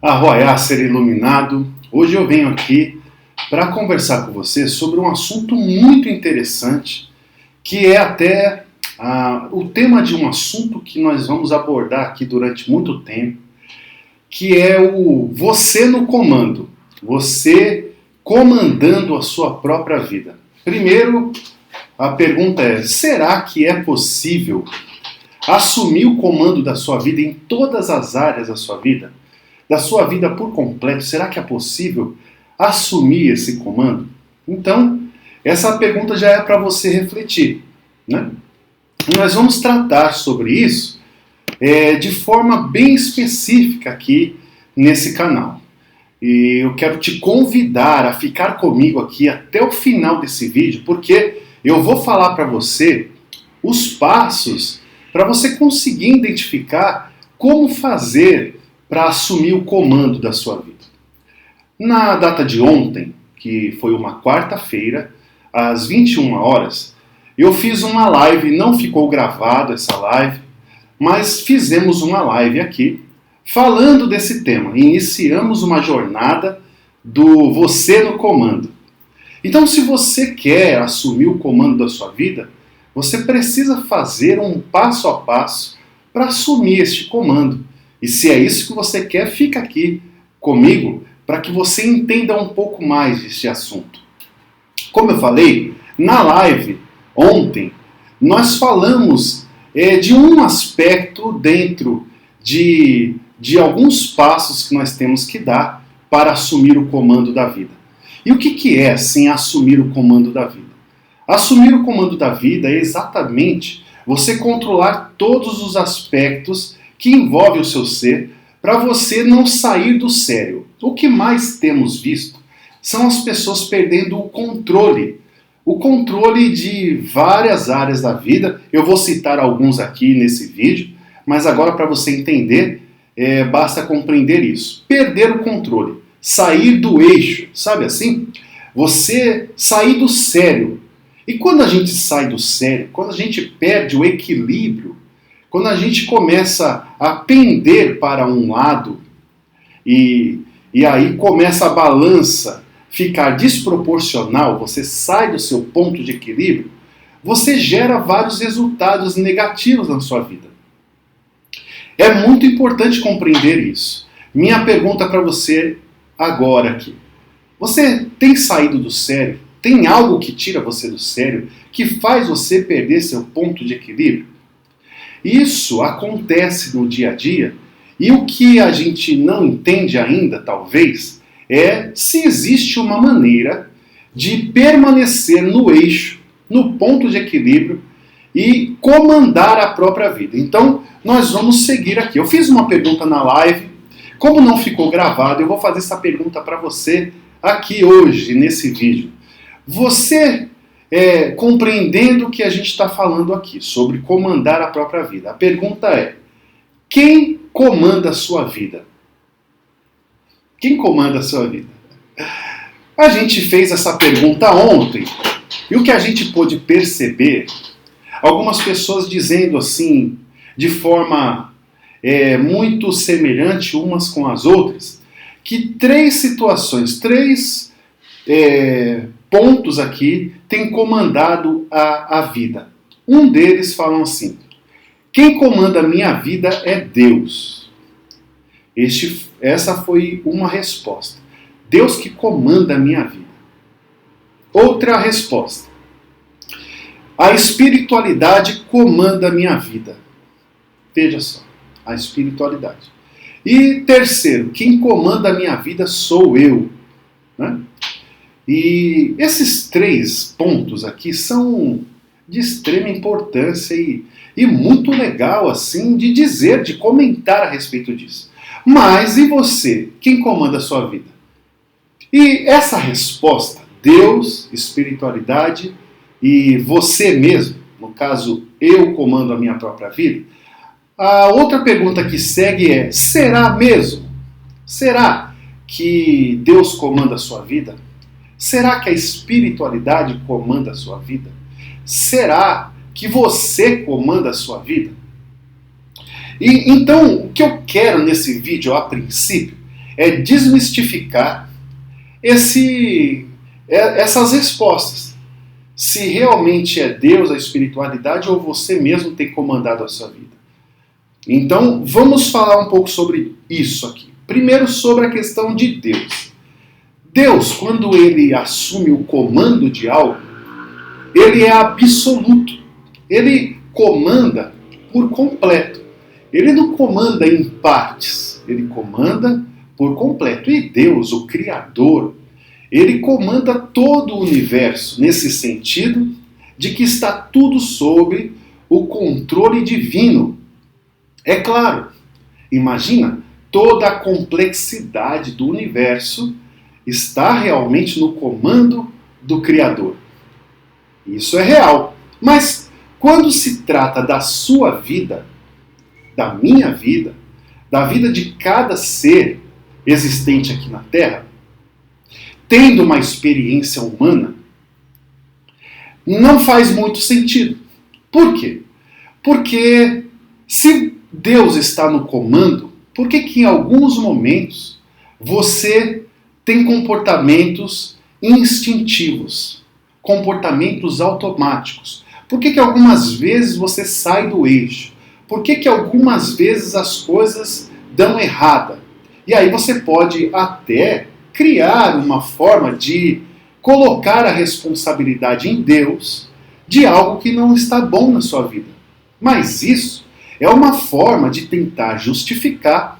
Arroaiá, ser iluminado. Hoje eu venho aqui para conversar com você sobre um assunto muito interessante, que é até o tema de um assunto que nós vamos abordar aqui durante muito tempo, que é o você no comando, você comandando a sua própria vida. Primeiro, a pergunta é, será que é possível assumir o comando da sua vida em todas as áreas da sua vida por completo? Será que é possível assumir esse comando? Então, essa pergunta já é para você refletir, né? Nós vamos tratar sobre isso de forma bem específica aqui nesse canal. E eu quero te convidar a ficar comigo aqui até o final desse vídeo, porque eu vou falar para você os passos para você conseguir identificar como fazer para assumir o comando da sua vida. Na data de ontem, que foi uma quarta-feira, às 21 horas, eu fiz uma live, não ficou gravada essa live, mas fizemos uma live aqui, falando desse tema. Iniciamos uma jornada do você no comando. Então, se você quer assumir o comando da sua vida, você precisa fazer um passo a passo para assumir este comando. E se é isso que você quer, fica aqui comigo para que você entenda um pouco mais deste assunto. Como eu falei, na live ontem, nós falamos de um aspecto dentro de alguns passos que nós temos que dar para assumir o comando da vida. E o que é, assim, assumir o comando da vida? Assumir o comando da vida é exatamente você controlar todos os aspectos que envolvem o seu ser para você não sair do sério. O que mais temos visto são as pessoas perdendo o controle de várias áreas da vida. Eu vou citar alguns aqui nesse vídeo, mas agora para você entender, basta compreender isso. Perder o controle, sair do eixo, sabe assim? Você sair do sério. E quando a gente sai do sério, quando a gente perde o equilíbrio, quando a gente começa a pender para um lado e aí começa a balança ficar desproporcional, você sai do seu ponto de equilíbrio, você gera vários resultados negativos na sua vida. É muito importante compreender isso. Minha pergunta para você agora aqui. Você tem saído do sério? Tem algo que tira você do sério, que faz você perder seu ponto de equilíbrio? Isso acontece no dia a dia, e o que a gente não entende ainda, talvez, é se existe uma maneira de permanecer no eixo, no ponto de equilíbrio e comandar a própria vida. Então, nós vamos seguir aqui. Eu fiz uma pergunta na live, como não ficou gravado, eu vou fazer essa pergunta para você aqui hoje, nesse vídeo. Você, compreendendo o que a gente está falando aqui, sobre comandar a própria vida, a pergunta é, quem comanda a sua vida? Quem comanda a sua vida? A gente fez essa pergunta ontem, e o que a gente pôde perceber, algumas pessoas dizendo assim, de forma muito semelhante umas com as outras, que três situações, três pontos aqui têm comandado a vida. Um deles falam assim, quem comanda a minha vida é Deus. Essa foi uma resposta. Deus que comanda a minha vida. Outra resposta. A espiritualidade comanda a minha vida. Veja só, a espiritualidade. E terceiro, quem comanda a minha vida sou eu. Né? E esses três pontos aqui são de extrema importância e muito legal assim de dizer, de comentar a respeito disso. Mas e você? Quem comanda a sua vida? E essa resposta, Deus, espiritualidade e você mesmo, no caso, eu comando a minha própria vida, a outra pergunta que segue é, será mesmo? Será que Deus comanda a sua vida? Será que a espiritualidade comanda a sua vida? Será que você comanda a sua vida? E então, o que eu quero nesse vídeo, a princípio, é desmistificar essas respostas. Se realmente é Deus, a espiritualidade, ou você mesmo tem comandado a sua vida. Então, vamos falar um pouco sobre isso aqui. Primeiro, sobre a questão de Deus. Deus, quando ele assume o comando de algo, ele é absoluto. Ele comanda por completo. Ele não comanda em partes, ele comanda por completo. E Deus, o Criador, ele comanda todo o universo, nesse sentido de que está tudo sob o controle divino. É claro, imagina, toda a complexidade do universo está realmente no comando do Criador. Isso é real. Mas quando se trata da sua vida, da minha vida, da vida de cada ser existente aqui na Terra, tendo uma experiência humana, não faz muito sentido. Por quê? Porque se Deus está no comando, por que em alguns momentos você tem comportamentos instintivos, comportamentos automáticos? Por que algumas vezes você sai do eixo? Por que algumas vezes as coisas dão errada? E aí você pode até criar uma forma de colocar a responsabilidade em Deus de algo que não está bom na sua vida. Mas isso é uma forma de tentar justificar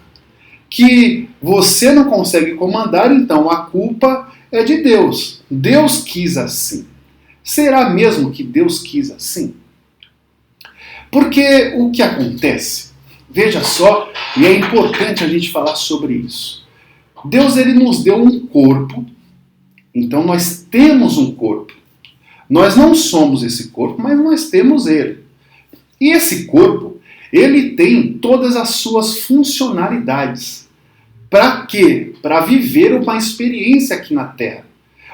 que você não consegue comandar, então a culpa é de Deus. Deus quis assim. Será mesmo que Deus quis assim? Porque o que acontece? Veja só, e é importante a gente falar sobre isso. Deus, ele nos deu um corpo, então nós temos um corpo. Nós não somos esse corpo, mas nós temos ele. E esse corpo, ele tem todas as suas funcionalidades. Para quê? Para viver uma experiência aqui na Terra.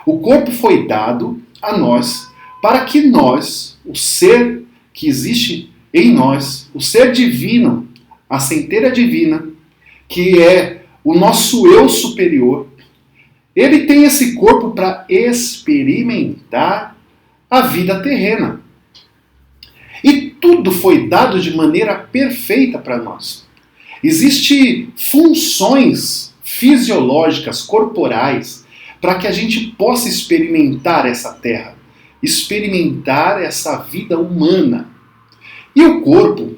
O corpo foi dado a nós para que nós, o ser que existe em nós, o ser divino, a centelha divina, que é o nosso eu superior, ele tem esse corpo para experimentar a vida terrena. E tudo foi dado de maneira perfeita para nós. Existem funções fisiológicas, corporais, para que a gente possa experimentar essa terra, experimentar essa vida humana. E o corpo,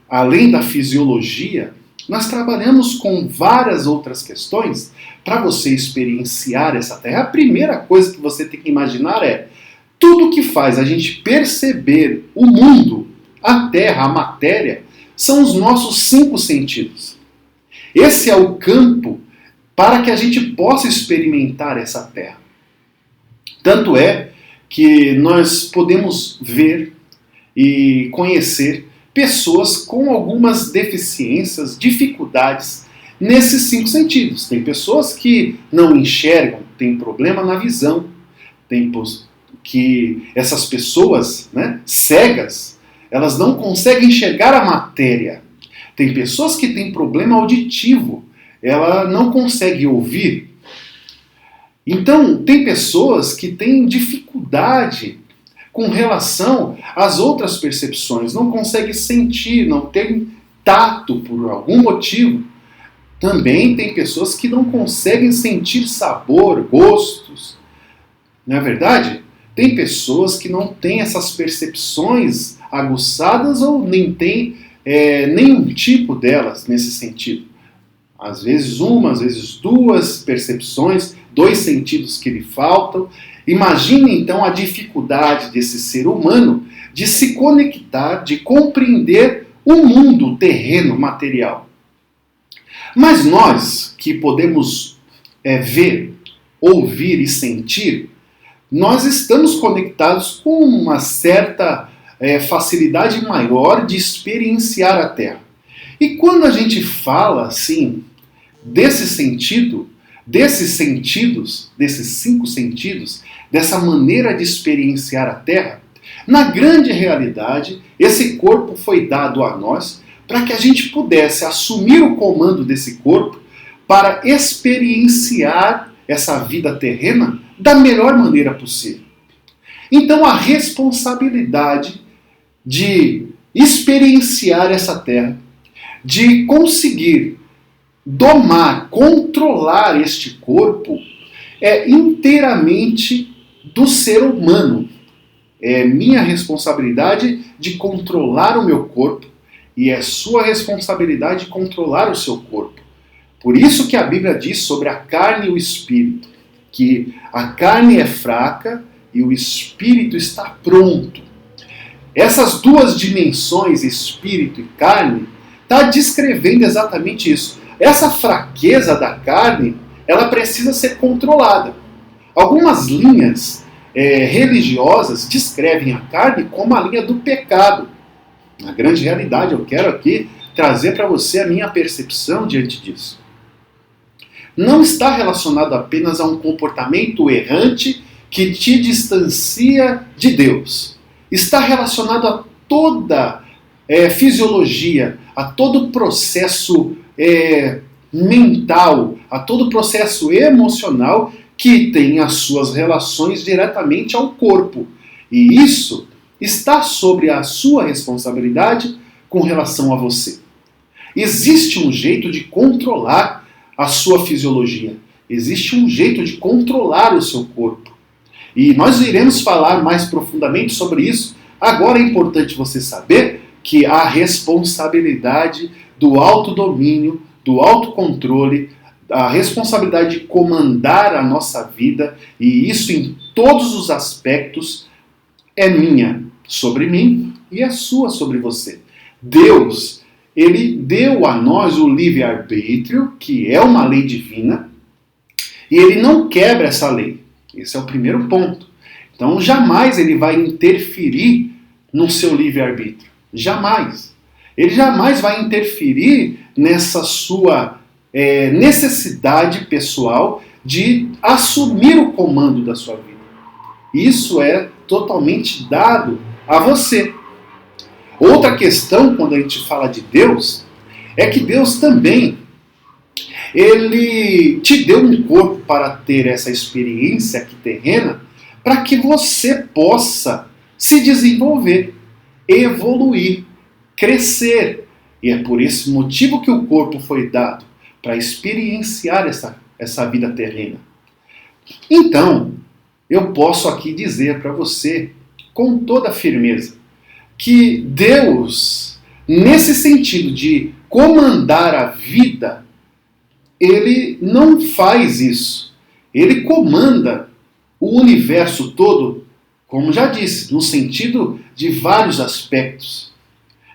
além da fisiologia, nós trabalhamos com várias outras questões para você experienciar essa terra. A primeira coisa que você tem que imaginar é tudo que faz a gente perceber o mundo, a terra, a matéria, são os nossos 5 sentidos. Esse é o campo para que a gente possa experimentar essa terra. Tanto é que nós podemos ver e conhecer pessoas com algumas deficiências, dificuldades nesses 5 sentidos. Tem pessoas que não enxergam, tem problema na visão, tem que essas pessoas, cegas, elas não conseguem enxergar a matéria. Tem pessoas que têm problema auditivo, ela não consegue ouvir. Então, tem pessoas que têm dificuldade com relação às outras percepções, não consegue sentir, não tem tato por algum motivo. Também tem pessoas que não conseguem sentir sabor, gostos. Não é verdade? Tem pessoas que não têm essas percepções aguçadas ou nem tem nenhum tipo delas nesse sentido. Às vezes uma, às vezes 2 percepções, 2 sentidos que lhe faltam. Imagine então a dificuldade desse ser humano de se conectar, de compreender o mundo terreno, material. Mas nós que podemos ver, ouvir e sentir, nós estamos conectados com uma certa facilidade maior de experienciar a Terra. E quando a gente fala assim, desse sentido, desses sentidos, desses 5 sentidos, dessa maneira de experienciar a Terra, na grande realidade, esse corpo foi dado a nós para que a gente pudesse assumir o comando desse corpo para experienciar essa vida terrena da melhor maneira possível. Então a responsabilidade de experienciar essa terra, de conseguir domar, controlar este corpo, é inteiramente do ser humano. É minha responsabilidade de controlar o meu corpo e é sua responsabilidade de controlar o seu corpo. Por isso que a Bíblia diz sobre a carne e o espírito, que a carne é fraca e o espírito está pronto. Essas duas dimensões, espírito e carne, está descrevendo exatamente isso. Essa fraqueza da carne, ela precisa ser controlada. Algumas linhas religiosas descrevem a carne como a linha do pecado. Na grande realidade, eu quero aqui trazer para você a minha percepção diante disso. Não está relacionado apenas a um comportamento errante que te distancia de Deus. Está relacionado a toda fisiologia, a todo processo mental, a todo processo emocional que tem as suas relações diretamente ao corpo. E isso está sobre a sua responsabilidade com relação a você. Existe um jeito de controlar a sua fisiologia. Existe um jeito de controlar o seu corpo. E nós iremos falar mais profundamente sobre isso. Agora é importante você saber que a responsabilidade do autodomínio, do autocontrole, a responsabilidade de comandar a nossa vida, e isso em todos os aspectos, é minha sobre mim e é sua sobre você. Deus, ele deu a nós o livre-arbítrio, que é uma lei divina, e ele não quebra essa lei. Esse é o primeiro ponto. Então jamais ele vai interferir no seu livre-arbítrio. Jamais. Ele jamais vai interferir nessa sua necessidade pessoal de assumir o comando da sua vida. Isso é totalmente dado a você. Outra questão, quando a gente fala de Deus, é que Deus também, ele te deu um corpo para ter essa experiência aqui terrena, para que você possa se desenvolver, evoluir, crescer. E é por esse motivo que o corpo foi dado, para experienciar essa vida terrena. Então, eu posso aqui dizer para você, com toda firmeza, que Deus, nesse sentido de comandar a vida, ele não faz isso. Ele comanda o universo todo, como já disse, no sentido de vários aspectos,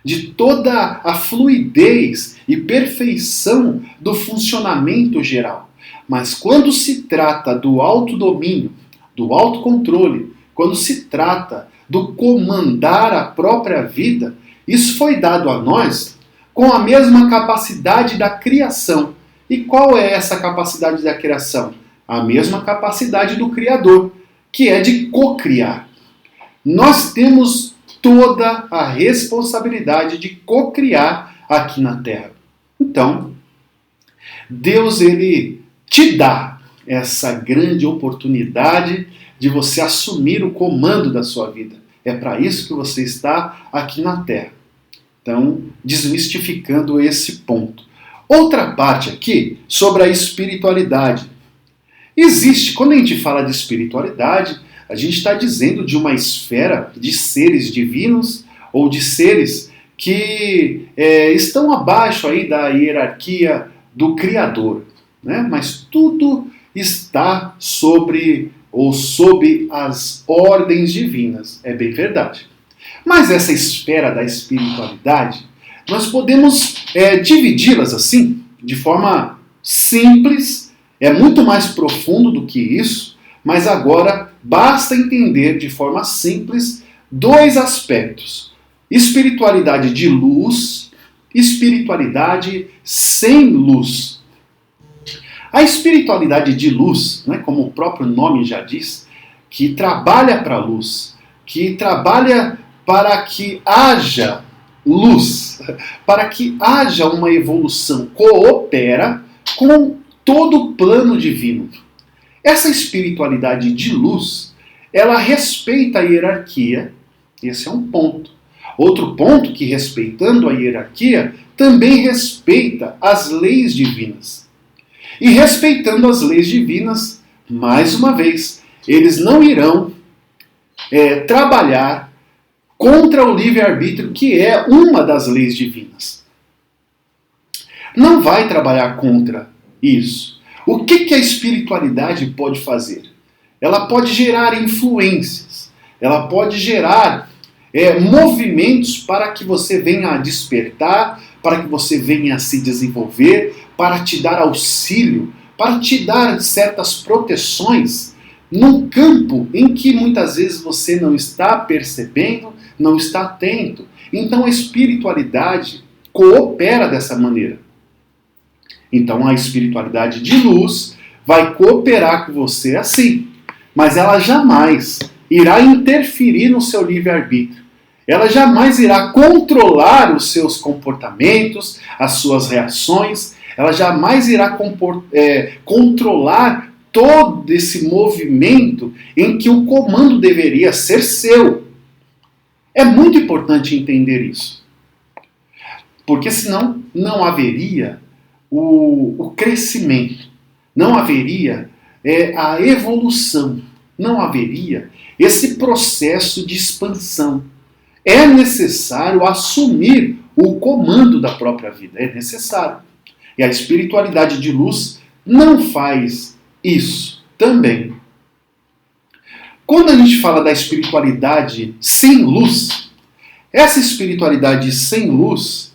de toda a fluidez e perfeição do funcionamento geral. Mas quando se trata do autodomínio, do autocontrole, quando se trata do comandar a própria vida, isso foi dado a nós com a mesma capacidade da criação. E qual é essa capacidade da criação? A mesma capacidade do Criador, que é de cocriar. Nós temos toda a responsabilidade de cocriar aqui na Terra. Então, Deus, ele te dá essa grande oportunidade de você assumir o comando da sua vida. É para isso que você está aqui na Terra. Então, desmistificando esse ponto. Outra parte aqui, sobre a espiritualidade. Existe, quando a gente fala de espiritualidade, a gente está dizendo de uma esfera de seres divinos ou de seres que estão abaixo aí da hierarquia do Criador, né? Mas tudo está sobre ou sob as ordens divinas, é bem verdade. Mas essa esfera da espiritualidade, nós podemos dividi-las assim, de forma simples, é muito mais profundo do que isso, mas agora basta entender de forma simples dois aspectos: espiritualidade de luz, espiritualidade sem luz. A espiritualidade de luz, né, como o próprio nome já diz, que trabalha para a luz, que trabalha para que haja luz, para que haja uma evolução, coopera com todo o plano divino. Essa espiritualidade de luz, ela respeita a hierarquia, esse é um ponto. Outro ponto que, respeitando a hierarquia, também respeita as leis divinas. E respeitando as leis divinas, mais uma vez, eles não irão trabalhar contra o livre-arbítrio, que é uma das leis divinas. Não vai trabalhar contra isso. O que a espiritualidade pode fazer? Ela pode gerar influências, ela pode gerar movimentos para que você venha a despertar, para que você venha a se desenvolver, para te dar auxílio, para te dar certas proteções num campo em que muitas vezes você não está percebendo, não está atento. Então a espiritualidade coopera dessa maneira. Então a espiritualidade de luz vai cooperar com você assim, mas ela jamais irá interferir no seu livre-arbítrio. Ela jamais irá controlar os seus comportamentos, as suas reações. Ela jamais irá controlar todo esse movimento em que o comando deveria ser seu. É muito importante entender isso. Porque senão não haveria o crescimento, não haveria a evolução, não haveria esse processo de expansão. É necessário assumir o comando da própria vida, é necessário. E a espiritualidade de luz não faz isso também. Quando a gente fala da espiritualidade sem luz, essa espiritualidade sem luz,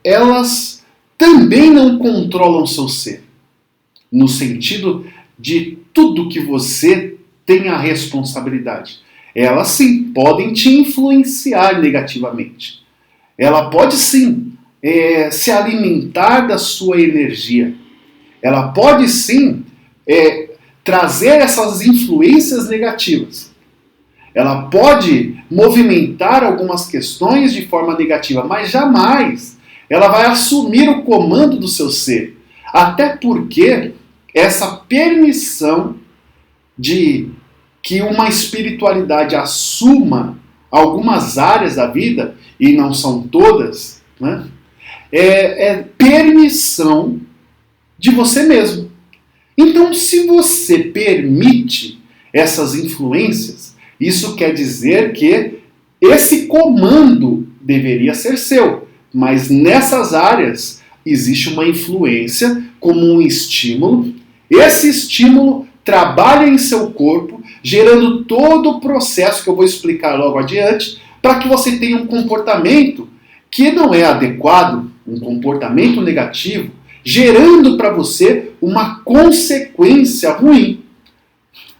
elas também não controlam seu ser, no sentido de tudo que você tem a responsabilidade. Elas sim podem te influenciar negativamente. Ela pode sim se alimentar da sua energia. Ela pode sim trazer essas influências negativas. Ela pode movimentar algumas questões de forma negativa, mas jamais ela vai assumir o comando do seu ser. Até porque essa permissão de que uma espiritualidade assuma algumas áreas da vida, e não são todas, né? É permissão de você mesmo. Então, se você permite essas influências, isso quer dizer que esse comando deveria ser seu, mas nessas áreas existe uma influência como um estímulo. Esse estímulo trabalha em seu corpo, gerando todo o processo que eu vou explicar logo adiante, para que você tenha um comportamento que não é adequado, um comportamento negativo, gerando para você uma consequência ruim.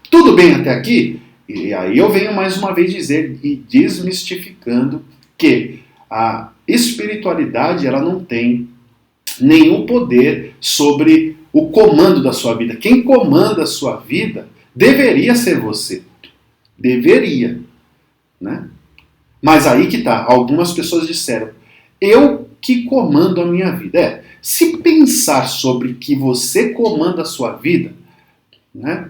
Tudo bem até aqui? E aí eu venho mais uma vez dizer e desmistificando que a espiritualidade ela não tem nenhum poder sobre o comando da sua vida. Quem comanda a sua vida deveria ser você. Deveria. Né? Mas aí que tá. Algumas pessoas disseram, eu que comando a minha vida. Se pensar sobre que você comanda a sua vida, né?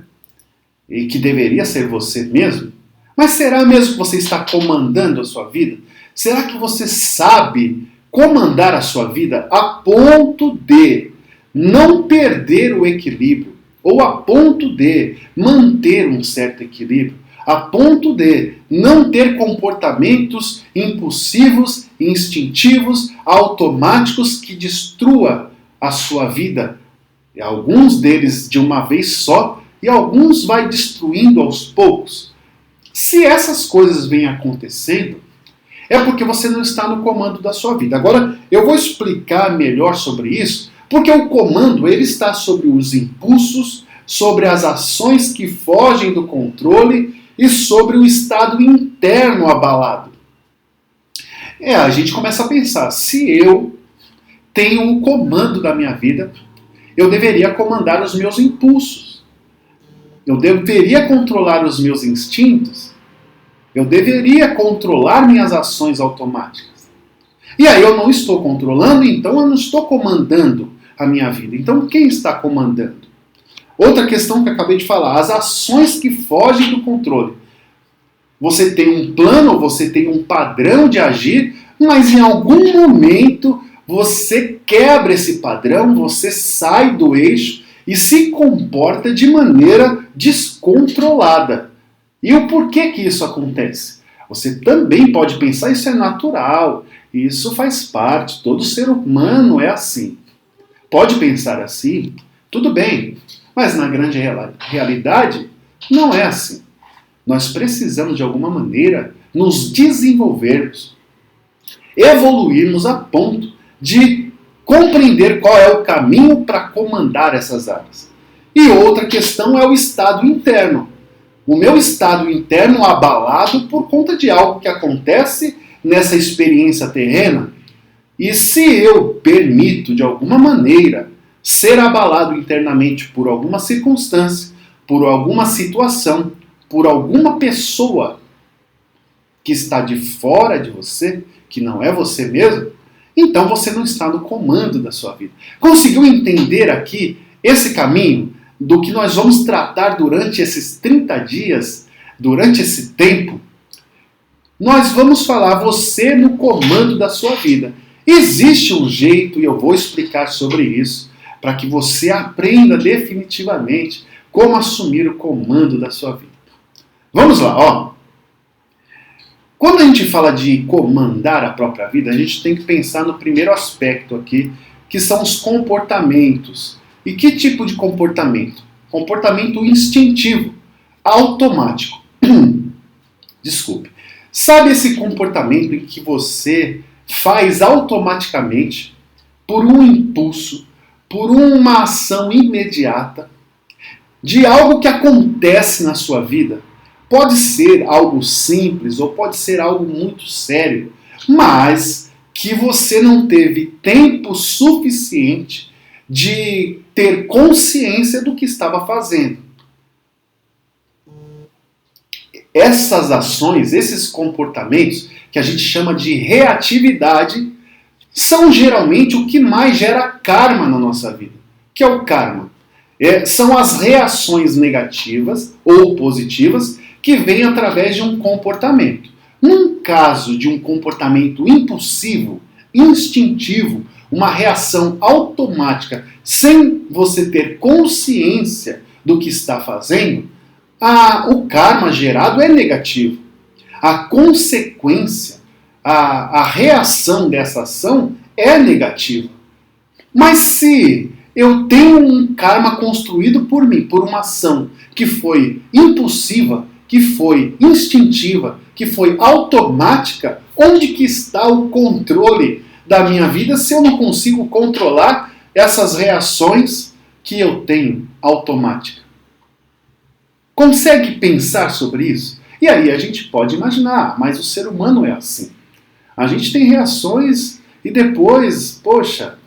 E que deveria ser você mesmo, mas será mesmo que você está comandando a sua vida? Será que você sabe comandar a sua vida a ponto de não perder o equilíbrio, ou a ponto de manter um certo equilíbrio, a ponto de não ter comportamentos impulsivos, instintivos, automáticos que destrua a sua vida, alguns deles de uma vez só, e alguns vai destruindo aos poucos. Se essas coisas vêm acontecendo, é porque você não está no comando da sua vida. Agora, eu vou explicar melhor sobre isso, porque o comando ele está sobre os impulsos, sobre as ações que fogem do controle e sobre o estado interno abalado. A gente começa a pensar, se eu tenho o comando da minha vida, eu deveria comandar os meus impulsos. Eu deveria controlar os meus instintos. Eu deveria controlar minhas ações automáticas. E aí eu não estou controlando, então eu não estou comandando a minha vida. Então, quem está comandando? Outra questão que eu acabei de falar, as ações que fogem do controle. Você tem um plano, você tem um padrão de agir, mas em algum momento você quebra esse padrão, você sai do eixo e se comporta de maneira descontrolada. E o porquê que isso acontece? Você também pode pensar, isso é natural, isso faz parte, todo ser humano é assim. Pode pensar assim, tudo bem, mas na grande realidade não é assim. Nós precisamos de alguma maneira nos desenvolvermos, evoluirmos a ponto de compreender qual é o caminho para comandar essas áreas. E outra questão é o estado interno. O meu estado interno abalado por conta de algo que acontece nessa experiência terrena. E se eu permito, de alguma maneira, ser abalado internamente por alguma circunstância, por alguma situação, por alguma pessoa que está de fora de você, que não é você mesmo, então você não está no comando da sua vida. Conseguiu entender aqui esse caminho do que nós vamos tratar durante esses 30 dias, durante esse tempo? Nós vamos falar você no comando da sua vida. Existe um jeito, e eu vou explicar sobre isso, para que você aprenda definitivamente como assumir o comando da sua vida. Vamos lá, ó. Quando a gente fala de comandar a própria vida, a gente tem que pensar no primeiro aspecto aqui, que são os comportamentos. E que tipo de comportamento? Comportamento instintivo, automático. Desculpe. Sabe esse comportamento em que você faz automaticamente, por um impulso, por uma ação imediata, de algo que acontece na sua vida? Pode ser algo simples ou pode ser algo muito sério, mas que você não teve tempo suficiente de ter consciência do que estava fazendo. Essas ações, esses comportamentos, que a gente chama de reatividade, são geralmente o que mais gera karma na nossa vida. O que é o karma? São as reações negativas ou positivas que vêm através de um comportamento. Num caso de um comportamento impulsivo, instintivo, uma reação automática, sem você ter consciência do que está fazendo, o karma gerado é negativo. A consequência, a reação dessa ação é negativa. Mas se eu tenho um karma construído por mim, por uma ação que foi impulsiva, que foi instintiva, que foi automática, onde que está o controle da minha vida se eu não consigo controlar essas reações que eu tenho automáticas? Consegue pensar sobre isso? E aí a gente pode imaginar, mas o ser humano é assim. A gente tem reações e depois, poxa,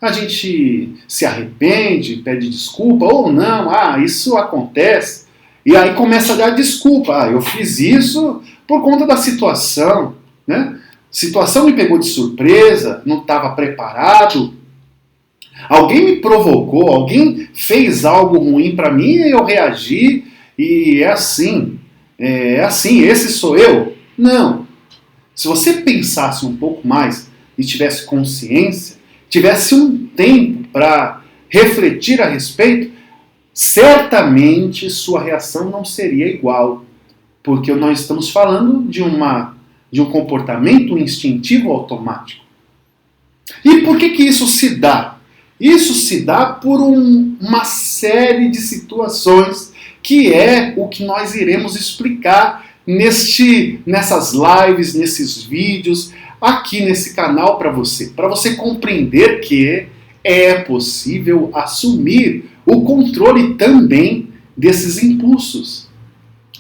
a gente se arrepende, pede desculpa ou não, isso acontece. E aí começa a dar desculpa, eu fiz isso por conta da situação, né? Situação me pegou de surpresa, não estava preparado. Alguém me provocou, alguém fez algo ruim para mim e eu reagi e é assim, esse sou eu? Não. Se você pensasse um pouco mais e tivesse consciência, tivesse um tempo para refletir a respeito, certamente sua reação não seria igual, porque nós estamos falando de um comportamento instintivo automático. E por que isso se dá? Isso se dá por uma série de situações que é o que nós iremos explicar nessas lives, nesses vídeos, aqui nesse canal para você compreender que é possível assumir o controle também desses impulsos,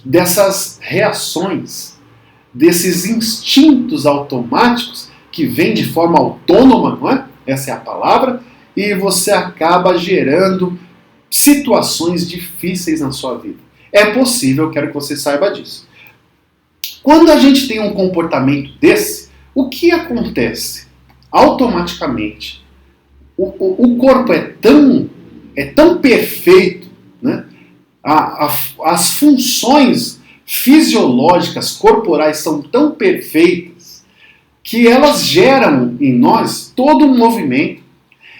dessas reações, desses instintos automáticos que vêm de forma autônoma, não é? Essa é a palavra, e você acaba gerando situações difíceis na sua vida. É possível, eu quero que você saiba disso. Quando a gente tem um comportamento desse, o que acontece? Automaticamente, o corpo é tão perfeito, né? As funções fisiológicas corporais são tão perfeitas que elas geram em nós todo um movimento.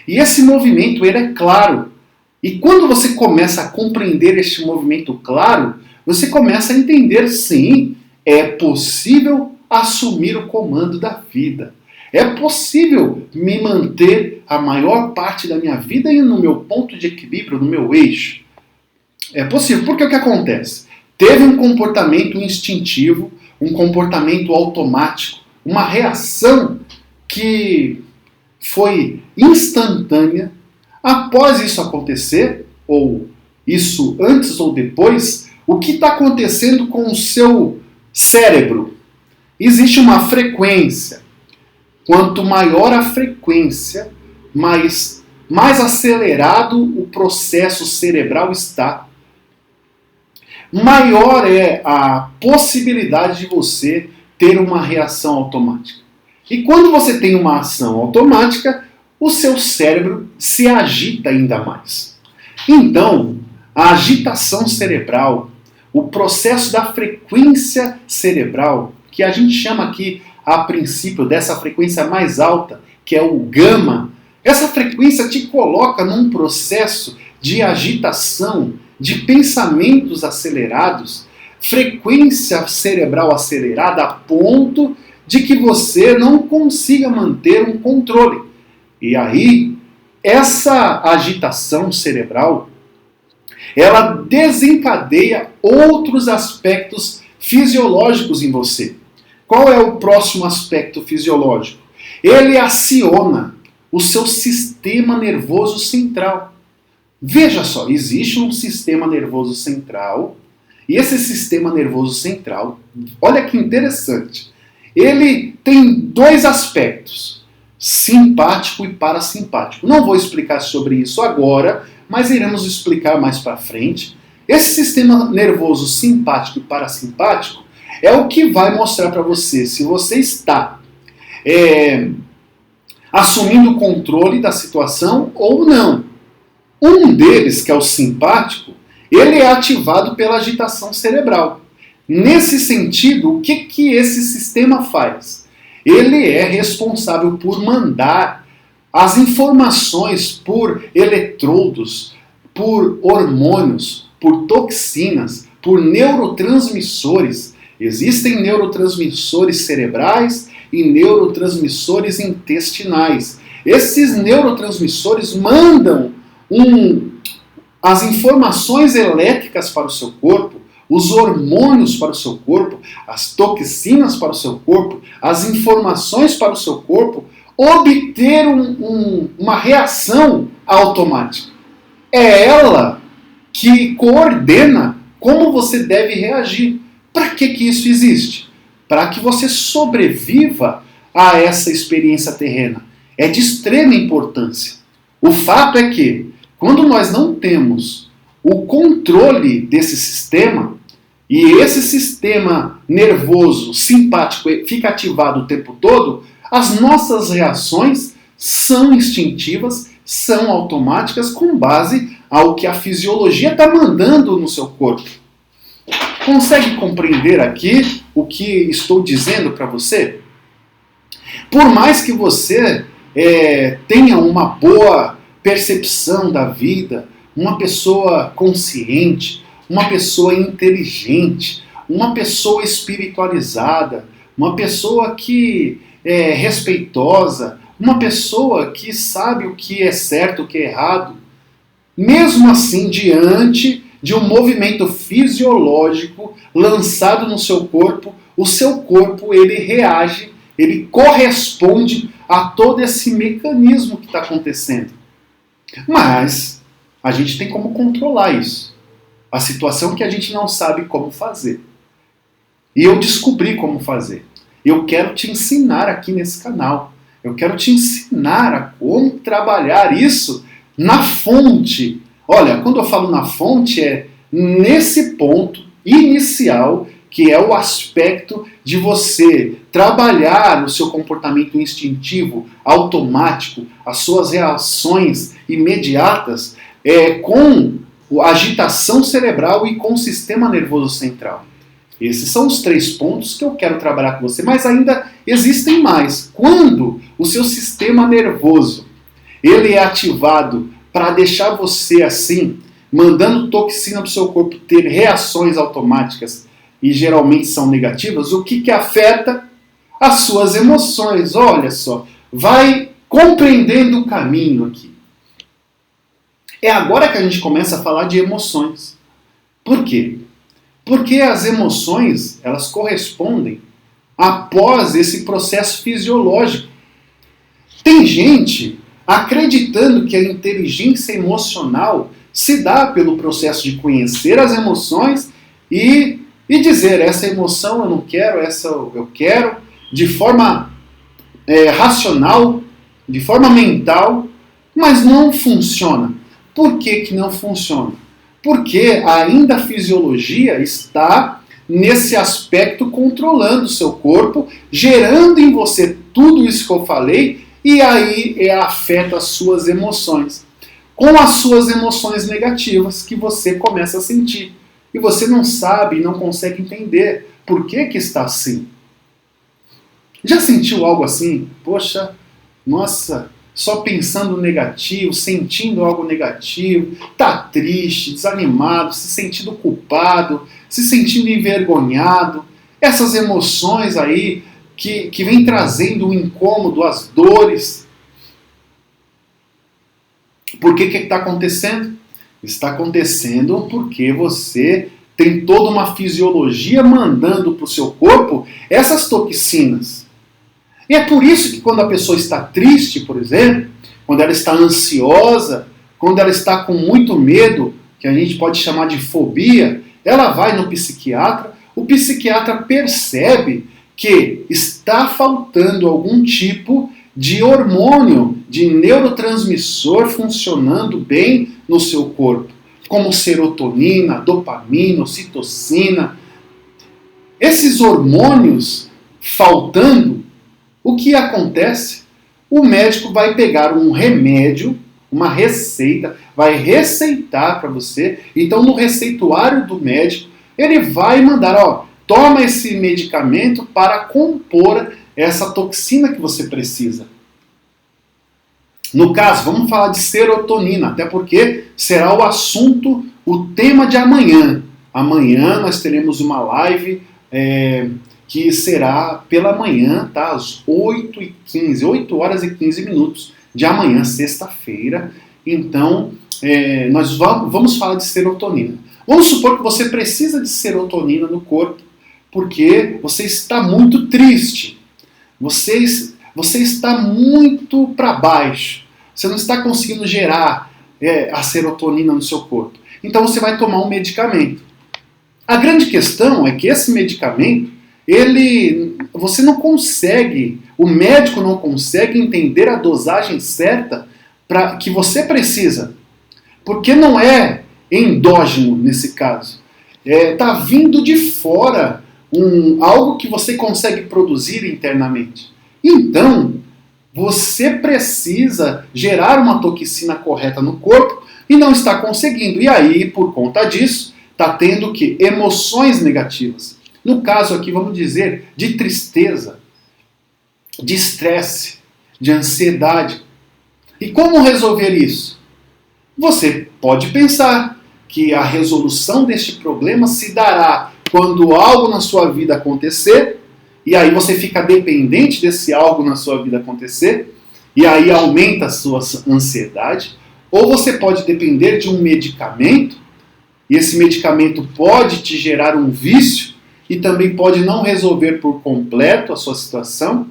E esse movimento ele é claro. E quando você começa a compreender este movimento claro, você começa a entender, sim, é possível assumir o comando da vida. É possível me manter a maior parte da minha vida no meu ponto de equilíbrio, no meu eixo. É possível, porque o que acontece? Teve um comportamento instintivo, um comportamento automático, uma reação que foi instantânea. Após isso acontecer, ou isso antes ou depois, o que está acontecendo com o seu cérebro? Existe uma frequência. Quanto maior a frequência, mais acelerado o processo cerebral está. Maior é a possibilidade de você ter uma reação automática. E quando você tem uma ação automática, o seu cérebro se agita ainda mais. Então, a agitação cerebral, o processo da frequência cerebral, que a gente chama aqui, a princípio, dessa frequência mais alta, que é o gama, essa frequência te coloca num processo de agitação, de pensamentos acelerados, frequência cerebral acelerada a ponto de que você não consiga manter um controle. E aí, essa agitação cerebral, ela desencadeia outros aspectos fisiológicos em você. Qual é o próximo aspecto fisiológico? Ele aciona o seu sistema nervoso central. Veja só, existe um sistema nervoso central, e esse sistema nervoso central, olha que interessante, ele tem dois aspectos, simpático e parasimpático. Não vou explicar sobre isso agora, mas iremos explicar mais para frente. Esse sistema nervoso simpático e parasimpático é o que vai mostrar para você se você está assumindo o controle da situação ou não. Um deles, que é o simpático, ele é ativado pela agitação cerebral. Nesse sentido, o que esse sistema faz? Ele é responsável por mandar as informações por eletrodos, por hormônios, por toxinas, por neurotransmissores. Existem neurotransmissores cerebrais e neurotransmissores intestinais. Esses neurotransmissores mandam as informações elétricas para o seu corpo, os hormônios para o seu corpo, as toxinas para o seu corpo, as informações para o seu corpo, obter uma reação automática. É ela que coordena como você deve reagir. Para que isso existe? Para que você sobreviva a essa experiência terrena. É de extrema importância. O fato é que, quando nós não temos o controle desse sistema, e esse sistema nervoso simpático fica ativado o tempo todo, as nossas reações são instintivas, são automáticas com base ao que a fisiologia está mandando no seu corpo. Consegue compreender aqui o que estou dizendo para você? Por mais que você tenha uma boa percepção da vida, uma pessoa consciente, uma pessoa inteligente, uma pessoa espiritualizada, uma pessoa que é respeitosa, uma pessoa que sabe o que é certo, o que é errado, mesmo assim, diante de um movimento fisiológico lançado no seu corpo, o seu corpo ele reage, ele corresponde a todo esse mecanismo que está acontecendo. Mas a gente tem como controlar isso. A situação que a gente não sabe como fazer. E eu descobri como fazer. Eu quero te ensinar aqui nesse canal. Eu quero te ensinar a como trabalhar isso na fonte. Olha, quando eu falo na fonte, é nesse ponto inicial, que é o aspecto de você trabalhar o seu comportamento instintivo, automático, as suas reações imediatas com a agitação cerebral e com o sistema nervoso central. Esses são os 3 pontos que eu quero trabalhar com você, mas ainda existem mais. Quando o seu sistema nervoso ele é ativado para deixar você assim, mandando toxina para o seu corpo ter reações automáticas e geralmente são negativas, o que afeta? As suas emoções. Olha só, vai compreendendo o caminho aqui. É agora que a gente começa a falar de emoções. Por quê? Porque as emoções, elas correspondem após esse processo fisiológico. Tem gente acreditando que a inteligência emocional se dá pelo processo de conhecer as emoções e dizer, essa emoção eu não quero, essa eu quero, de forma racional, de forma mental, mas não funciona. Por que não funciona? Porque ainda a fisiologia está nesse aspecto controlando o seu corpo, gerando em você tudo isso que eu falei, e aí afeta as suas emoções. Com as suas emoções negativas que você começa a sentir. E você não sabe, não consegue entender por que está assim. Já sentiu algo assim? Poxa, nossa, só pensando negativo, sentindo algo negativo, tá triste, desanimado, se sentindo culpado, se sentindo envergonhado. Essas emoções aí que vem trazendo o incômodo, as dores. Por que está acontecendo? Está acontecendo porque você tem toda uma fisiologia mandando para o seu corpo essas toxinas. E é por isso que quando a pessoa está triste, por exemplo, quando ela está ansiosa, quando ela está com muito medo, que a gente pode chamar de fobia, ela vai no psiquiatra, o psiquiatra percebe que está faltando algum tipo de hormônio, de neurotransmissor funcionando bem no seu corpo, como serotonina, dopamina, ocitocina. Esses hormônios faltando, o que acontece? O médico vai pegar um remédio, uma receita, vai receitar para você. Então, no receituário do médico, ele vai mandar, toma esse medicamento para compor essa toxina que você precisa. No caso, vamos falar de serotonina, até porque será o assunto, o tema de amanhã. Amanhã nós teremos uma live que será pela manhã, tá? Às 8h15, 8 horas e 15 minutos de amanhã, sexta-feira. Então, nós vamos falar de serotonina. Vamos supor que você precisa de serotonina no corpo, porque você está muito triste. Você está muito para baixo. Você não está conseguindo gerar a serotonina no seu corpo. Então você vai tomar um medicamento. A grande questão é que esse medicamento, você não consegue, o médico não consegue entender a dosagem certa que você precisa. Porque não é endógeno nesse caso. Está vindo de fora algo que você consegue produzir internamente. Então, você precisa gerar uma toxina correta no corpo e não está conseguindo. E aí, por conta disso, está tendo que emoções negativas. No caso aqui, vamos dizer, de tristeza, de estresse, de ansiedade. E como resolver isso? Você pode pensar que a resolução deste problema se dará quando algo na sua vida acontecer, e aí você fica dependente desse algo na sua vida acontecer, e aí aumenta a sua ansiedade, ou você pode depender de um medicamento, e esse medicamento pode te gerar um vício, e também pode não resolver por completo a sua situação,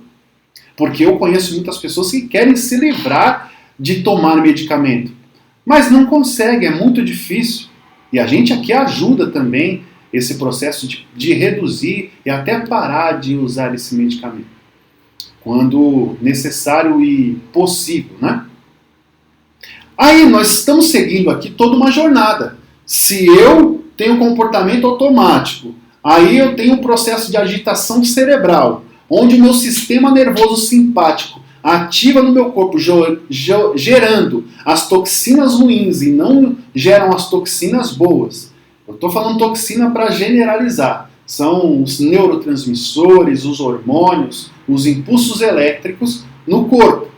porque eu conheço muitas pessoas que querem se livrar de tomar medicamento, mas não conseguem, é muito difícil. E a gente aqui ajuda também esse processo de reduzir e até parar de usar esse medicamento, quando necessário e possível, né? Aí nós estamos seguindo aqui toda uma jornada. Se eu tenho comportamento automático, aí eu tenho um processo de agitação cerebral, onde o meu sistema nervoso simpático ativa no meu corpo, gerando as toxinas ruins e não geram as toxinas boas. Eu estou falando toxina para generalizar. São os neurotransmissores, os hormônios, os impulsos elétricos no corpo.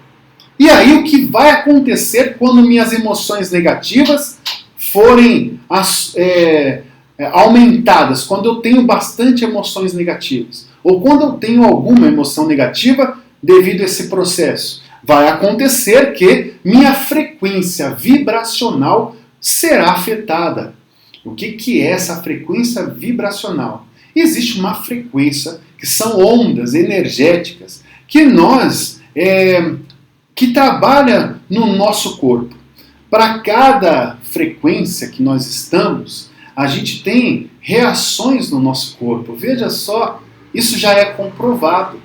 E aí o que vai acontecer quando minhas emoções negativas forem aumentadas, quando eu tenho bastante emoções negativas, ou quando eu tenho alguma emoção negativa devido a esse processo? Vai acontecer que minha frequência vibracional será afetada. O que é essa frequência vibracional? Existe uma frequência que são ondas energéticas que trabalha no nosso corpo. Para cada frequência que nós estamos, a gente tem reações no nosso corpo. Veja só, isso já é comprovado.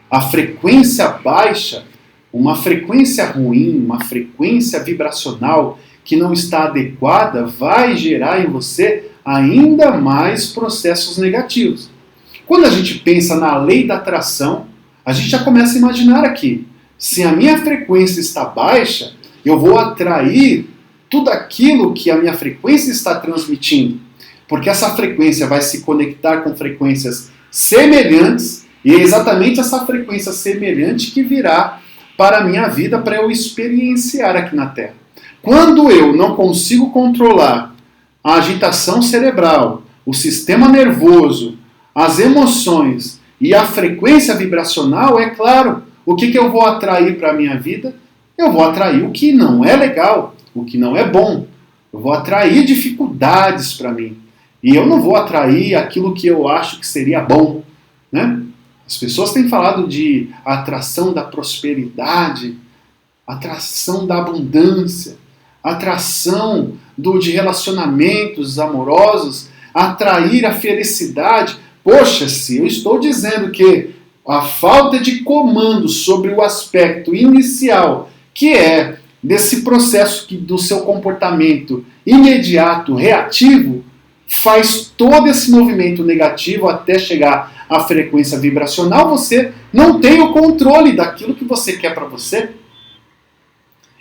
A frequência baixa, uma frequência ruim, uma frequência vibracional que não está adequada, vai gerar em você ainda mais processos negativos. Quando a gente pensa na lei da atração, a gente já começa a imaginar aqui. Se a minha frequência está baixa, eu vou atrair tudo aquilo que a minha frequência está transmitindo. Porque essa frequência vai se conectar com frequências semelhantes, e é exatamente essa frequência semelhante que virá para a minha vida para eu experienciar aqui na Terra. Quando eu não consigo controlar a agitação cerebral, o sistema nervoso, as emoções e a frequência vibracional, é claro, o que eu vou atrair para a minha vida? Eu vou atrair o que não é legal, o que não é bom. Eu vou atrair dificuldades para mim. E eu não vou atrair aquilo que eu acho que seria bom, né? As pessoas têm falado de atração da prosperidade, atração da abundância, atração de relacionamentos amorosos, atrair a felicidade. Poxa, se eu estou dizendo que a falta de comando sobre o aspecto inicial, que é desse processo do seu comportamento imediato, reativo, faz todo esse movimento negativo até chegar à frequência vibracional, você não tem o controle daquilo que você quer para você.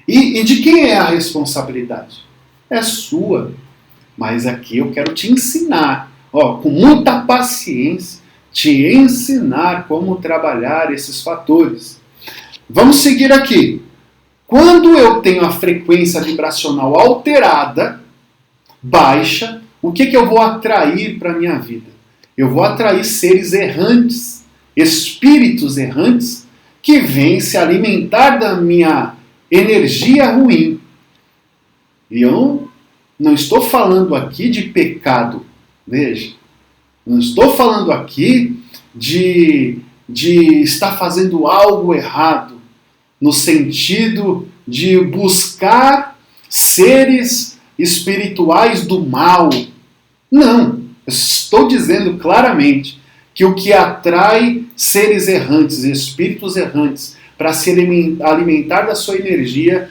E de quem é a responsabilidade? É sua. Mas aqui eu quero te ensinar, com muita paciência, te ensinar como trabalhar esses fatores. Vamos seguir aqui. Quando eu tenho a frequência vibracional alterada, baixa, o que eu vou atrair para a minha vida? Eu vou atrair seres errantes, espíritos errantes, que vêm se alimentar da minha energia ruim. E eu não estou falando aqui de pecado, veja. Não estou falando aqui de estar fazendo algo errado, no sentido de buscar seres espirituais do mal. Não, eu estou dizendo claramente que o que atrai seres errantes, espíritos errantes, para se alimentar da sua energia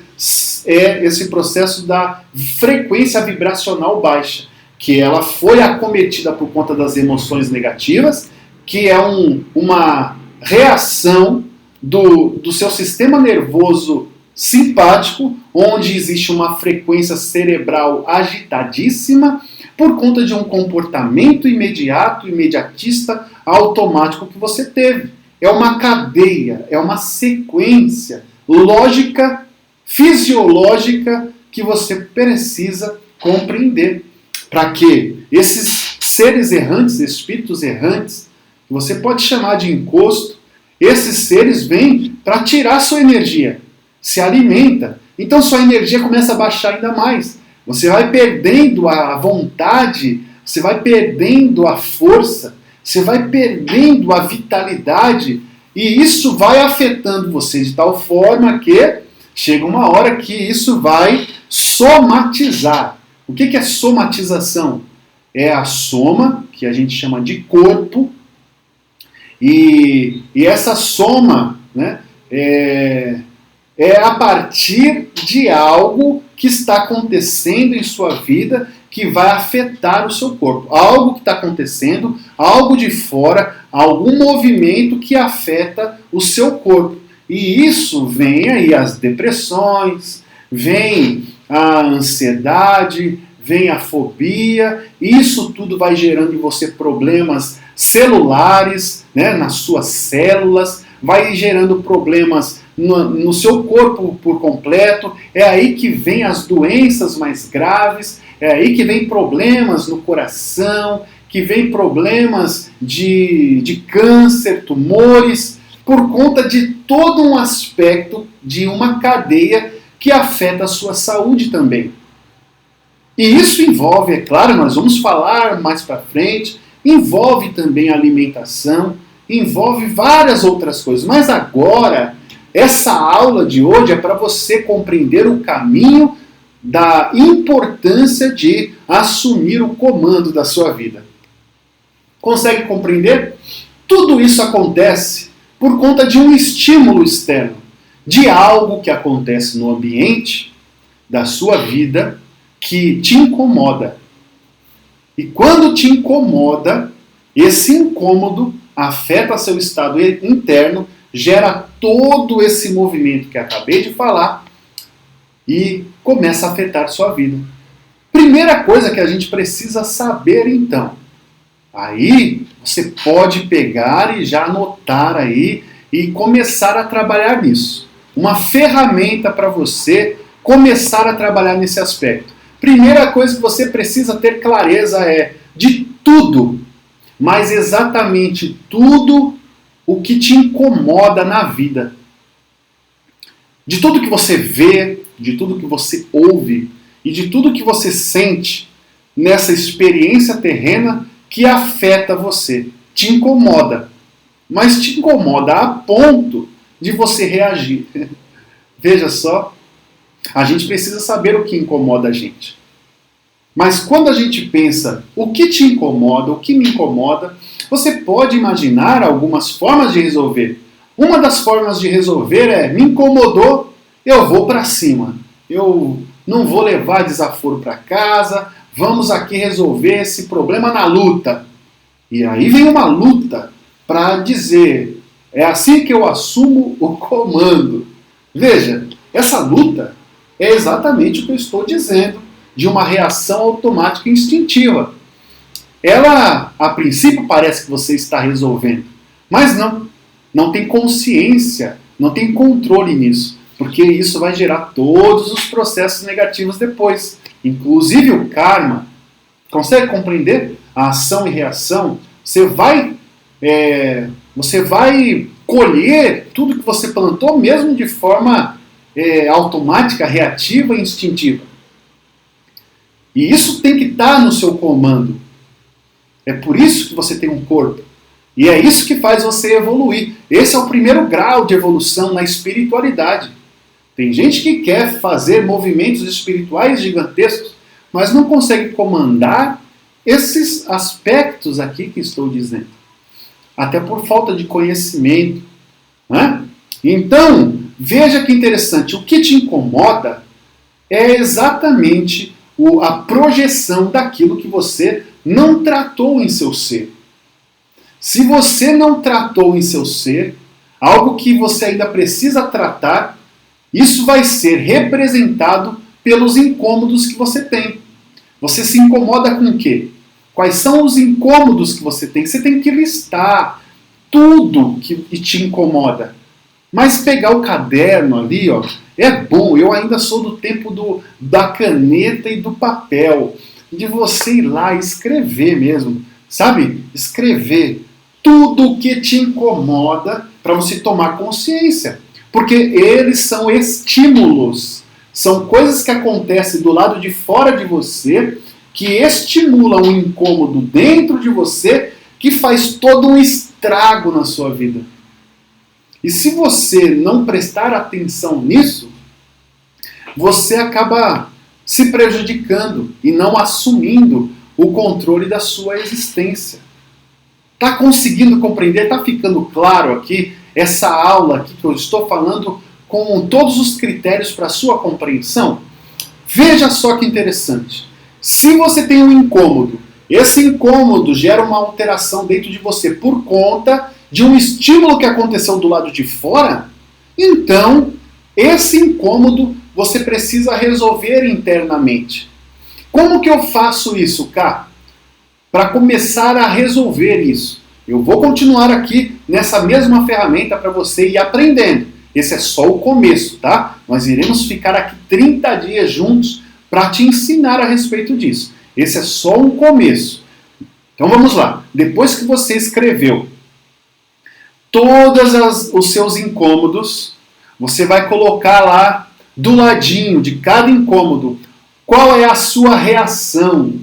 é esse processo da frequência vibracional baixa, que ela foi acometida por conta das emoções negativas, que é uma reação do seu sistema nervoso simpático, onde existe uma frequência cerebral agitadíssima por conta de um comportamento imediato, imediatista, automático que você teve. É uma cadeia, é uma sequência lógica, fisiológica que você precisa compreender. Para que esses seres errantes, espíritos errantes, que você pode chamar de encosto, esses seres vêm para tirar sua energia, se alimenta. Então sua energia começa a baixar ainda mais. Você vai perdendo a vontade, você vai perdendo a força, você vai perdendo a vitalidade, e isso vai afetando você de tal forma que chega uma hora que isso vai somatizar. O que é somatização? É a soma, que a gente chama de corpo, e essa soma, né, é a partir de algo que está acontecendo em sua vida que vai afetar o seu corpo. Algo que está acontecendo, algo de fora, algum movimento que afeta o seu corpo. E isso vem aí as depressões, vem a ansiedade, vem a fobia. Isso tudo vai gerando em você problemas celulares, né, nas suas células, vai gerando problemas no seu corpo por completo. É aí que vem as doenças mais graves, é aí que vem problemas no coração, que vem problemas de câncer, tumores, por conta de todo um aspecto de uma cadeia que afeta a sua saúde também. E isso envolve, é claro, nós vamos falar mais para frente, envolve também a alimentação, envolve várias outras coisas. Mas agora, essa aula de hoje é para você compreender o caminho da importância de assumir o comando da sua vida. Consegue compreender? Tudo isso acontece por conta de um estímulo externo, de algo que acontece no ambiente da sua vida que te incomoda. E quando te incomoda, esse incômodo afeta seu estado interno, gera todo esse movimento que acabei de falar e começa a afetar sua vida. Primeira coisa que a gente precisa saber então, aí você pode pegar e já anotar aí e começar a trabalhar nisso. Uma ferramenta para você começar a trabalhar nesse aspecto. Primeira coisa que você precisa ter clareza é de tudo, mas exatamente tudo o que te incomoda na vida. De tudo que você vê, de tudo que você ouve e de tudo que você sente nessa experiência terrena que afeta você, te incomoda. Mas te incomoda a ponto de você reagir. Veja só, a gente precisa saber o que incomoda a gente. Mas quando a gente pensa o que te incomoda, o que me incomoda, você pode imaginar algumas formas de resolver. Uma das formas de resolver é, me incomodou, eu vou para cima. Eu não vou levar desaforo para casa, vamos aqui resolver esse problema na luta. E aí vem uma luta para dizer, é assim que eu assumo o comando. Veja, essa luta é exatamente o que eu estou dizendo, de uma reação automática e instintiva. Ela, a princípio, parece que você está resolvendo, mas não tem consciência, não tem controle nisso, porque isso vai gerar todos os processos negativos depois, inclusive o karma. Consegue compreender? A ação e reação, você vai colher tudo que você plantou, mesmo de forma automática, reativa e instintiva. E isso tem que estar no seu comando. É por isso que você tem um corpo. E é isso que faz você evoluir. Esse é o primeiro grau de evolução na espiritualidade. Tem gente que quer fazer movimentos espirituais gigantescos, mas não consegue comandar esses aspectos aqui que estou dizendo. Até por falta de conhecimento. Né? Então, veja que interessante. O que te incomoda é exatamente a projeção daquilo que você não tratou em seu ser. Se você não tratou em seu ser, algo que você ainda precisa tratar, isso vai ser representado pelos incômodos que você tem. Você se incomoda com o quê? Quais são os incômodos que você tem? Você tem que listar tudo que te incomoda. Mas pegar o caderno ali, ó, é bom. Eu ainda sou do tempo da caneta e do papel. De você ir lá e escrever mesmo. Sabe? Escrever tudo o que te incomoda para você tomar consciência. Porque eles são estímulos. São coisas que acontecem do lado de fora de você que estimulam um incômodo dentro de você que faz todo um estrago na sua vida. E se você não prestar atenção nisso, você acaba se prejudicando e não assumindo o controle da sua existência. Está conseguindo compreender? Está ficando claro aqui essa aula aqui que eu estou falando com todos os critérios para a sua compreensão? Veja só que interessante. Se você tem um incômodo, esse incômodo gera uma alteração dentro de você por conta de um estímulo que aconteceu do lado de fora, então esse incômodo você precisa resolver internamente. Como que eu faço isso, Cá? Para começar a resolver isso. Eu vou continuar aqui nessa mesma ferramenta para você ir aprendendo. Esse é só o começo, tá? Nós iremos ficar aqui 30 dias juntos para te ensinar a respeito disso. Esse é só um começo. Então vamos lá. Depois que você escreveu todos os seus incômodos, você vai colocar lá do ladinho de cada incômodo qual é a sua reação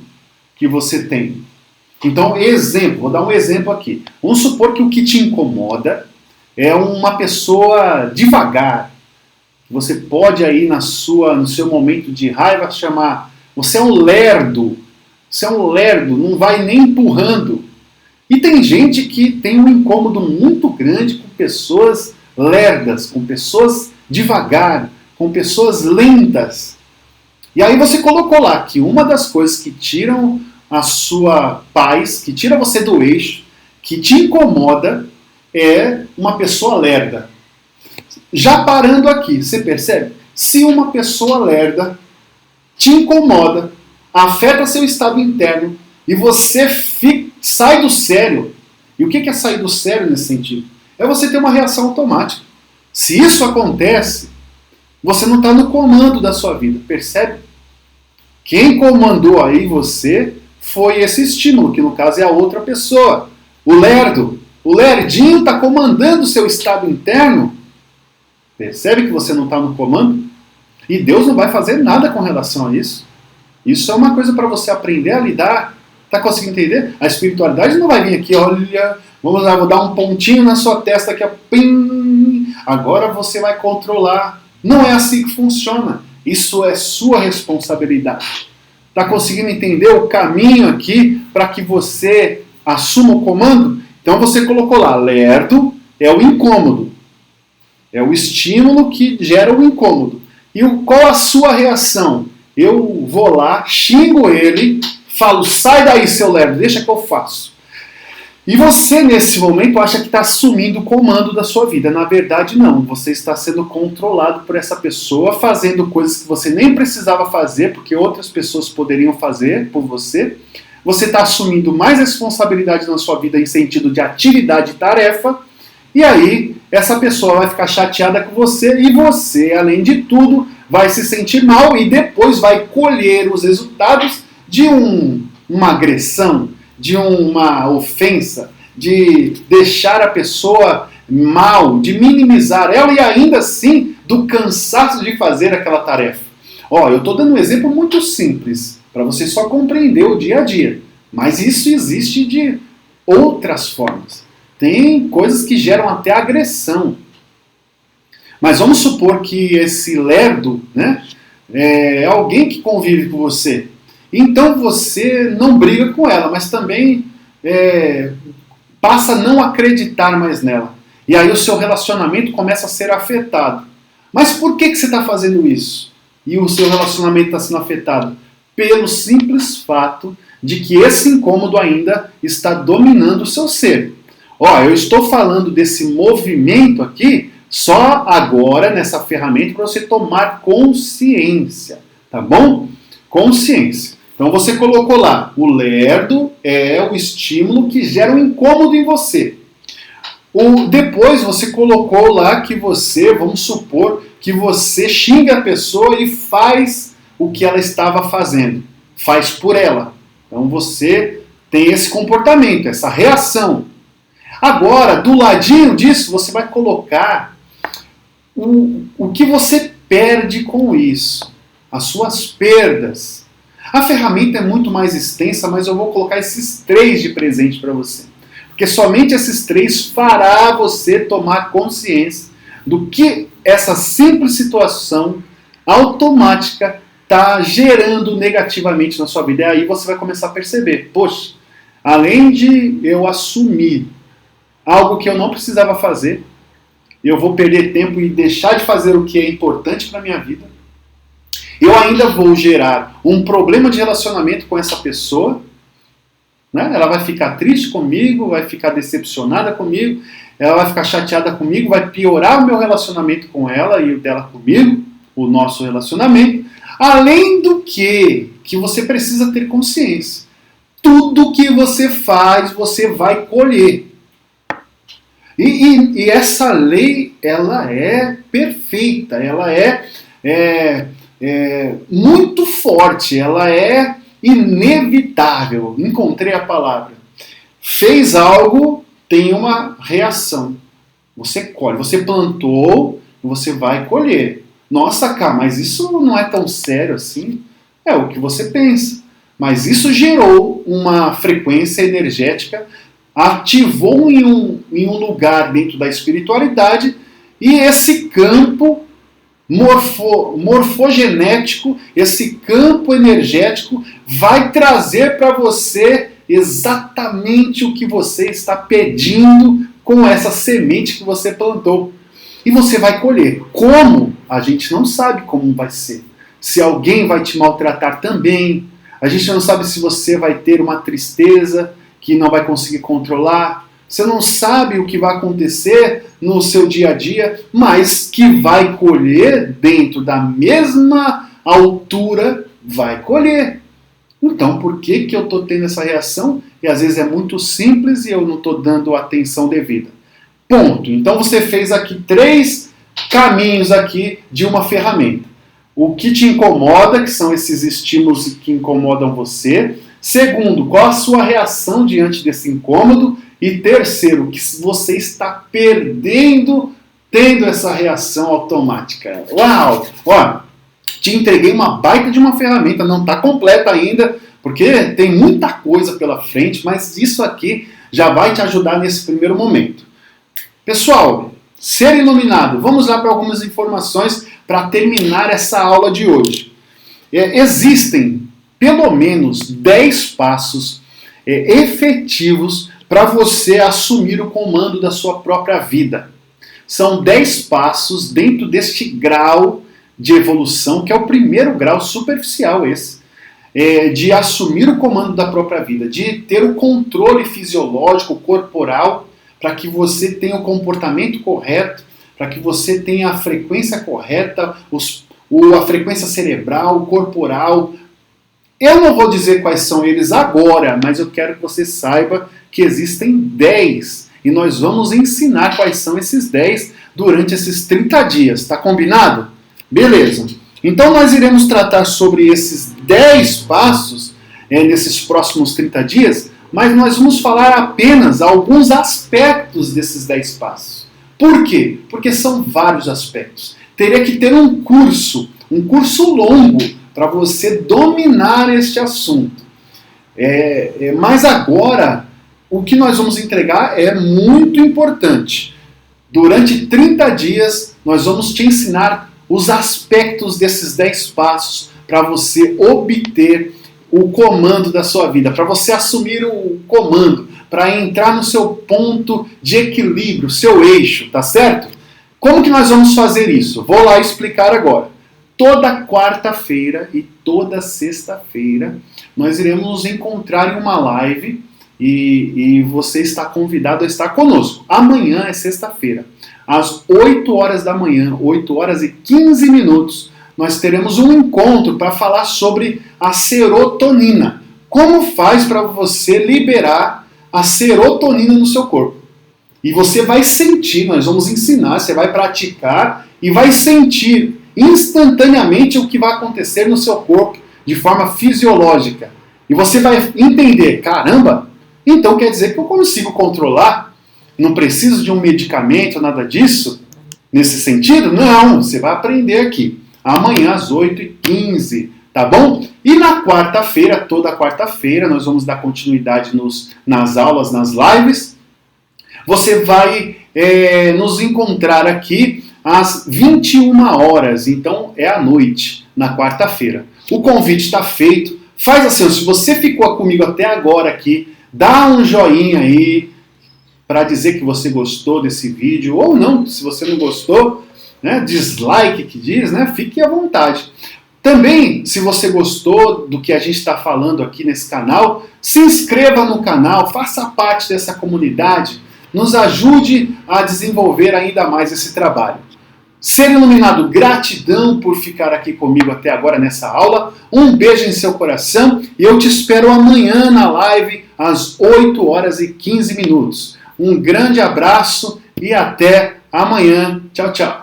que você tem. Então, exemplo, vou dar um exemplo aqui. Vamos supor que o que te incomoda é uma pessoa devagar. Você pode aí no seu momento de raiva chamar, você é um lerdo, não vai nem empurrando. E tem gente que tem um incômodo muito grande com pessoas lerdas, com pessoas devagar, com pessoas lentas. E aí você colocou lá que uma das coisas que tiram a sua paz, que tira você do eixo, que te incomoda, é uma pessoa lerda. Já parando aqui, você percebe? Se uma pessoa lerda te incomoda, afeta seu estado interno e você sai do sério. E o que é sair do sério nesse sentido? É você ter uma reação automática. Se isso acontece, você não está no comando da sua vida, percebe? Quem comandou aí você foi esse estímulo, que no caso é a outra pessoa. O lerdinho está comandando o seu estado interno. Percebe que você não está no comando? E Deus não vai fazer nada com relação a isso. Isso é uma coisa para você aprender a lidar. Está conseguindo entender? A espiritualidade não vai vir aqui, olha, vamos lá, vou dar um pontinho na sua testa aqui, pim, agora você vai controlar. Não é assim que funciona. Isso é sua responsabilidade. Está conseguindo entender o caminho aqui para que você assuma o comando? Então você colocou lá, lerdo é o incômodo. É o estímulo que gera o incômodo. E qual a sua reação? Eu vou lá, xingo ele, falo, sai daí seu lerdo, deixa que eu faço. E você, nesse momento, acha que está assumindo o comando da sua vida. Na verdade, não. Você está sendo controlado por essa pessoa, fazendo coisas que você nem precisava fazer, porque outras pessoas poderiam fazer por você. Você está assumindo mais responsabilidade na sua vida em sentido de atividade e tarefa. E aí, essa pessoa vai ficar chateada com você e você, além de tudo, vai se sentir mal e depois vai colher os resultados de uma agressão, de uma ofensa, de deixar a pessoa mal, de minimizar ela e ainda assim do cansaço de fazer aquela tarefa. Eu estou dando um exemplo muito simples, para você só compreender o dia a dia. Mas isso existe de outras formas. Tem coisas que geram até agressão. Mas vamos supor que esse lerdo, né, é alguém que convive com você. Então você não briga com ela, mas também passa a não acreditar mais nela. E aí o seu relacionamento começa a ser afetado. Mas por que você está fazendo isso? E o seu relacionamento está sendo afetado? Pelo simples fato de que esse incômodo ainda está dominando o seu ser. Eu estou falando desse movimento aqui só agora nessa ferramenta para você tomar consciência, tá bom? Consciência. Então você colocou lá, o lerdo é o estímulo que gera um incômodo em você. Depois você colocou lá que você, vamos supor, que você xinga a pessoa e faz o que ela estava fazendo. Faz por ela. Então você tem esse comportamento, essa reação. Agora, do ladinho disso, você vai colocar o que você perde com isso. As suas perdas. A ferramenta é muito mais extensa, mas eu vou colocar esses 3 de presente para você. Porque somente esses 3 fará você tomar consciência do que essa simples situação automática está gerando negativamente na sua vida. E aí você vai começar a perceber, poxa, além de eu assumir algo que eu não precisava fazer, eu vou perder tempo e deixar de fazer o que é importante para a minha vida. Eu ainda vou gerar um problema de relacionamento com essa pessoa, né? Ela vai ficar triste comigo, vai ficar decepcionada comigo, ela vai ficar chateada comigo, vai piorar o meu relacionamento com ela e o dela comigo, o nosso relacionamento. Além do que você precisa ter consciência. Tudo que você faz, você vai colher. E essa lei, ela é perfeita, ela é muito forte, ela é inevitável. Encontrei a palavra. Fez algo, tem uma reação. Você colhe. Você plantou, você vai colher. Nossa, cara, mas isso não é tão sério assim? É o que você pensa. Mas isso gerou uma frequência energética, ativou em um lugar dentro da espiritualidade, e esse campo morfogenético, esse campo energético vai trazer para você exatamente o que você está pedindo com essa semente que você plantou. E você vai colher. Como? A gente não sabe como vai ser. Se alguém vai te maltratar também. A gente não sabe se você vai ter uma tristeza que não vai conseguir controlar. Você não sabe o que vai acontecer no seu dia a dia, mas que vai colher dentro da mesma altura, vai colher. Então, por que eu estou tendo essa reação? E às vezes é muito simples e eu não estou dando atenção devida. Ponto. Então você fez aqui 3 caminhos aqui de uma ferramenta. O que te incomoda, que são esses estímulos que incomodam você. Segundo, qual a sua reação diante desse incômodo? E terceiro, o que você está perdendo tendo essa reação automática. Uau! Ó, te entreguei uma baita de uma ferramenta, não está completa ainda, porque tem muita coisa pela frente, mas isso aqui já vai te ajudar nesse primeiro momento. Pessoal, ser iluminado. Vamos lá para algumas informações para terminar essa aula de hoje. Existem pelo menos 10 passos efetivos para você assumir o comando da sua própria vida. São 10 passos dentro deste grau de evolução, que é o primeiro grau superficial esse, de assumir o comando da própria vida, de ter o controle fisiológico, corporal, para que você tenha o comportamento correto, para que você tenha a frequência correta, a frequência cerebral, corporal. Eu não vou dizer quais são eles agora, mas eu quero que você saiba que existem 10. E nós vamos ensinar quais são esses 10 durante esses 30 dias. Tá combinado? Beleza. Então nós iremos tratar sobre esses 10 passos nesses próximos 30 dias, mas nós vamos falar apenas alguns aspectos desses 10 passos. Por quê? Porque são vários aspectos. Teria que ter um curso longo para você dominar este assunto. Mas agora, o que nós vamos entregar é muito importante. Durante 30 dias, nós vamos te ensinar os aspectos desses 10 passos para você obter o comando da sua vida, para você assumir o comando, para entrar no seu ponto de equilíbrio, seu eixo, tá certo? Como que nós vamos fazer isso? Vou lá explicar agora. Toda quarta-feira e toda sexta-feira nós iremos nos encontrar em uma live e você está convidado a estar conosco. Amanhã é sexta-feira, às 8 horas da manhã, 8 horas e 15 minutos, nós teremos um encontro para falar sobre a serotonina. Como faz para você liberar a serotonina no seu corpo? E você vai sentir, nós vamos ensinar, você vai praticar e vai sentir instantaneamente o que vai acontecer no seu corpo de forma fisiológica. E você vai entender, caramba, então quer dizer que eu consigo controlar? Não preciso de um medicamento, nada disso? Nesse sentido? Não, você vai aprender aqui. Amanhã às 8h15, tá bom? E na quarta-feira, toda quarta-feira, nós vamos dar continuidade nas aulas, nas lives. Você vai nos encontrar aqui às 21 horas, então é à noite, na quarta-feira. O convite está feito. Faz assim, se você ficou comigo até agora aqui, dá um joinha aí para dizer que você gostou desse vídeo, ou não, se você não gostou, né, dislike que diz, né, fique à vontade. Também, se você gostou do que a gente está falando aqui nesse canal, se inscreva no canal, faça parte dessa comunidade, nos ajude a desenvolver ainda mais esse trabalho. Ser iluminado, gratidão por ficar aqui comigo até agora nessa aula. Um beijo em seu coração e eu te espero amanhã na live às 8h15. Um grande abraço e até amanhã. Tchau, tchau.